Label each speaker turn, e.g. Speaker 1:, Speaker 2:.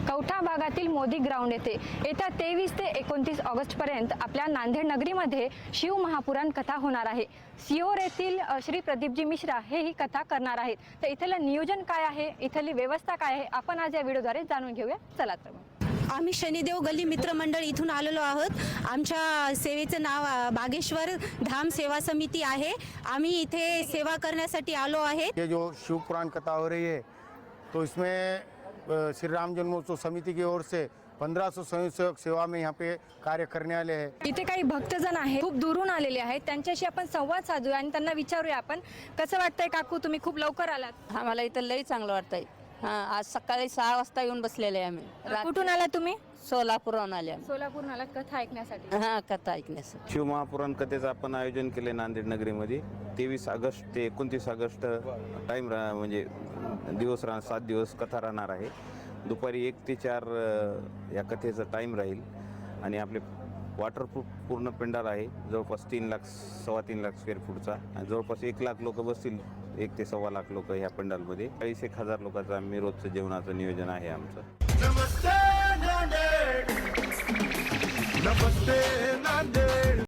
Speaker 1: कवठा भागातील मोदी ग्राउंड येथे येत्या 23 ते 29 ऑगस्ट पर्यंत आपल्या नांदेड नगरीमध्ये शिव महापुराण कथा होणार आहे। सिहोर येथील श्री प्रदीपजी मिश्रा हे ही कथा करणार आहेत। तर इथलं नियोजन काय आहे, इथली व्यवस्था काय आहे, आपण आज या व्हिडिओद्वारे जाणून घेऊया। चला तर मग।
Speaker 2: आम्ही शनिदेव गल्ली मित्र मंडळ इथून आलेलो आहोत। आमच्या सेवेचं नाव बागेश्वर धाम सेवा समिती आहे। आम्ही इथे सेवा करण्यासाठी आलो आहे।
Speaker 3: ये जो शिव पुराण कथा हो रही है तो इसमें श्री राम जन्मोत्सव समिति की ओर से 1500 स्वयंसेवक सेवा में यहाँ पे कार्य करने वाले हैं।
Speaker 1: इथे काही भक्तजन आहेत, खूप दूरून आलेले आहेत। त्यांच्याशी आपण संवाद साधूया आणि त्यांना विचारूया आपण कसं वाटतंय काकू, तुम्ही खूप लवकर आलात।
Speaker 4: आम्हाला इथं लई चांगलं वाटतंय। आज सकाळी 6 वाजता येऊन बसलेले आहे आम्ही।
Speaker 1: कुठून आला तुम्ही?
Speaker 4: सोलापूरहून आले आम्ही।
Speaker 1: सोलापूरहून आलात कथा ऐकण्यासाठी?
Speaker 4: हा, कथा ऐकण्यासाठी।
Speaker 5: शिव महापुराण कथेचं आपण आयोजन केले नांदेड नगरीमध्ये 23 ऑगस्ट ते 29 ऑगस्ट टाईम म्हणजे दिवस 7 दिवस कथा राहणार आहे। दुपारी 1 ते 4 या कथेचं टाईम राहील आणि आपले वॉटरप्रूफ पूर्ण पेंडाल आहे। जवळपास 3 लाख 3.25 स्क्वेअर फूटचा आणि जवळपास 1 लाख लोक बसतील, 1 ते 1.25 लाख लोक ह्या पेंडालमध्ये। 40,000 लोकांचं आम्ही रोजचं जेवणाचं नियोजन आहे आमचं।
Speaker 6: नमस्ते नांदेड, नमस्ते नांदेड।